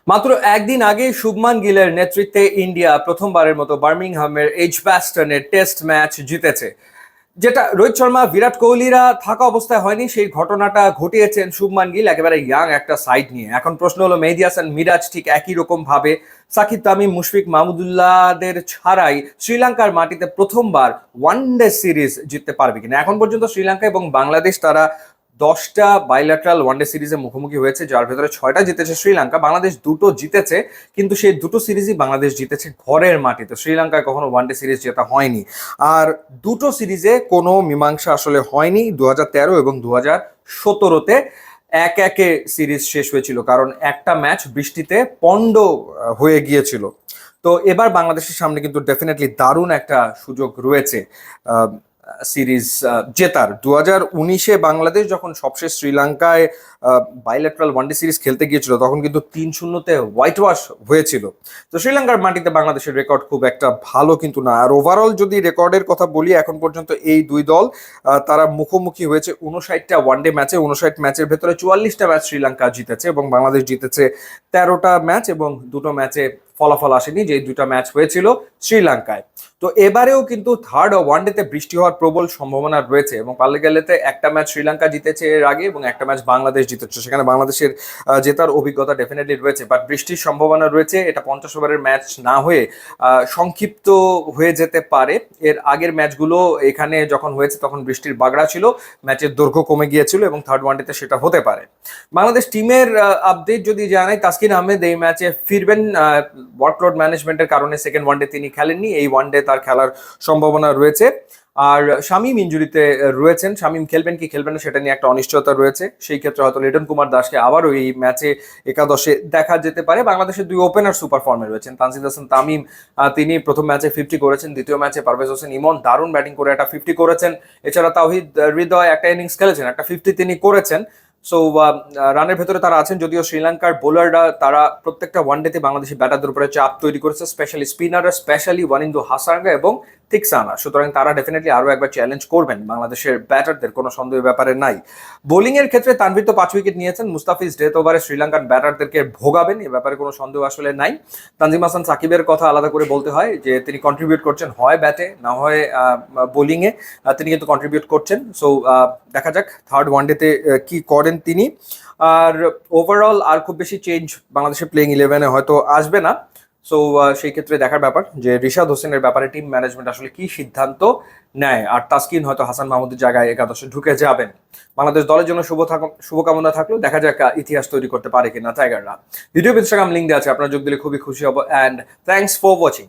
মাত্র একদিন আগে শুভমান গিলের নেতৃত্বে ইন্ডিয়া প্রথমবারের মতো বার্মিংহামের এজবাস্টনে টেস্ট ম্যাচ জিতেছে। যেটা রোহিত শর্মা, বিরাট কোহলিরা থাকা অবস্থায় হয়নি, সেই ঘটনাটা ঘটিয়েছেন শুভমান গিল একেবারে ইয়াং একটা সাইড নিয়ে। এখন প্রশ্ন হলো, মেহেদী হাসান মিরাজ ঠিক একই রকম ভাবে সাকিব, তামিম, মুশফিক মাহমুদুল্লাহদের ছাড়াই শ্রীলঙ্কার মাটিতে প্রথমবার ওয়ানডে সিরিজ জিততে পারবে কিনা। এখন পর্যন্ত শ্রীলঙ্কা এবং বাংলাদেশ তারা 10টা বাইল্যাটারাল ওয়ানডে সিরিজে মুখোমুখি হয়েছে, যার ভেতরে 6টা জিতেছে শ্রীলঙ্কা, বাংলাদেশ 2টো জিতেছে। কিন্তু সেই 2টো সিরিজই বাংলাদেশ জিতেছে ঘরের মাটিতে, শ্রীলঙ্কায় কখনো ওয়ানডে সিরিজ জেতা হয়নি। আর 2টো সিরিজে কোনো মীমাংসা আসলে হয়নি। 2013 এবং 2017-তে এক একে সিরিজ শেষ হয়েছিল, কারণ একটা ম্যাচ বৃষ্টিতে পন্ড হয়ে গিয়েছিল। তো এবার বাংলাদেশের সামনে কিন্তু ডেফিনেটলি দারুণ একটা সুযোগ রয়েছে সিরিজ জেতার। 2019-এ বাংলাদেশ যখন সবশেষ শ্রীলঙ্কায় বাইল্যাটারাল ওয়ানডে সিরিজ খেলতে গিয়েছিল, তখন কিন্তু 3-0-তে হোয়াইট ওয়াশ হয়েছিল। তো শ্রীলঙ্কার মাটিতে বাংলাদেশের রেকর্ড খুব একটা ভালো কিন্তু না। আর ওভারঅল যদি রেকর্ডের কথা বলি, এখন পর্যন্ত এই দুই দল তারা মুখোমুখি হয়েছে 59টা ওয়ানডে ম্যাচে। 59 ম্যাচের ভেতরে 44টা ম্যাচ শ্রীলঙ্কা জিতেছে এবং বাংলাদেশ জিতেছে 13টা ম্যাচ, এবং 2টো ম্যাচে ফলাফল আসেনি, যে 2টা ম্যাচ হয়েছিল শ্রীলঙ্কায়। তো এবারেও কিন্তু থার্ড ওয়ানডেতে বৃষ্টি হওয়ার প্রবল সম্ভাবনা রয়েছে, এবং পাল্লে গেলেতে একটা ম্যাচ শ্রীলঙ্কা জিতেছে এর আগে এবং একটা ম্যাচ বাংলাদেশ জিতেছে, সেখানে বাংলাদেশের জেতার অভিজ্ঞতা ডেফিনেটলি রয়েছে। বাট বৃষ্টির সম্ভাবনা রয়েছে, এটা 50 ওভারের ম্যাচ না হয়ে সংক্ষিপ্ত হয়ে যেতে পারে। এর আগের ম্যাচগুলো এখানে যখন হয়েছে তখন বৃষ্টির বাগড়া ছিল, ম্যাচের দৈর্ঘ্য কমে গিয়েছিল, এবং থার্ড ওয়ানডেতে সেটা হতে পারে। বাংলাদেশ টিমের আপডেট যদি জানাই, তাসকিন আহমেদ এই ম্যাচে ফিরবেন। ওয়ার্কলোড ম্যানেজমেন্টের কারণে সেকেন্ড ওয়ানডে তিনি খেলেননি, এই ওয়ানডে তার খেলার সম্ভাবনা রয়েছে। আর শামীম ইনজুরিতে রয়েছেন, শামীম খেলবেন কি খেলবেন না সেটা নিয়ে একটা অনিশ্চয়তা রয়েছে। সেই ক্ষেত্রে হয়তো লিটন কুমার দাসকে আবারও এই ম্যাচে একাদশে দেখা যেতে পারে। বাংলাদেশের দুই ওপেনার সুপার ফর্মে রয়েছেন, তানজিদ হাসান তামিম, তিনি প্রথম ম্যাচে 50 করেছেন, দ্বিতীয় ম্যাচে পারভেজ হোসেন ইমন দারুণ ব্যাটিং করে একটা 50 করেছেন। এছাড়া তাওহিদ হৃদয় একটা ইনিংস খেলেছেন, একটা 50 তিনি করেছেন। সো রানের ভেতরে তারা আছেন, যদিও শ্রীলঙ্কার বোলাররা তারা প্রত্যেকটা ওয়ানডেতে বাংলাদেশি ব্যাটারদের উপরে চাপ তৈরি করেছে, স্পেশালি স্পিনাররা, স্পেশালি ওয়ানিন্দু হাসাঙ্গা এবং থিকসানা। সুতরাং তারা ডেফিনেটলি আরও একবার চ্যালেঞ্জ করবেন বাংলাদেশের ব্যাটারদের, কোনো সন্দেহের ব্যাপারে নাই। বোলিং এর ক্ষেত্রে তানভীর তো 5 উইকেট নিয়েছেন, মুস্তাফিজ ডেথ ওভারে শ্রীলঙ্কান ব্যাটারদেরকে ভোগাবেন, এ ব্যাপারে কোনো সন্দেহ আসলে নাই। তানজিম হাসান সাকিবের কথা আলাদা করে বলতে হয় যে তিনি কন্ট্রিবিউট করছেন হয় ব্যাটে না হয় বোলিংয়ে, তিনি কিন্তু কন্ট্রিবিউট করছেন। সো দেখা যাক থার্ড ওয়ানডেতে কি করেন তিনি। আর ওভারঅল আর খুব বেশি চেঞ্জ বাংলাদেশের প্লেইং 11-এ হয়তো আসবে না। সো সেই ক্ষেত্রে দেখার ব্যাপার যে রিশাদ হোসেনের ব্যাপারে টিম ম্যানেজমেন্ট আসলে কি সিদ্ধান্ত নেয়। আর তাসকিন হয়তো হাসান মাহমুদের জায়গায় একাদশে ঢুকে যাবেন। বাংলাদেশ দলের জন্য শুভকামনা থাকলো, দেখা যাক ইতিহাস তৈরি করতে পারে কিনা টাইগাররা। ভিডিও ইনস্টাগ্রাম লিঙ্ক দেওয়া আছে, আপনার যোগ দিলে খুবই খুশি হব। And thanks for watching.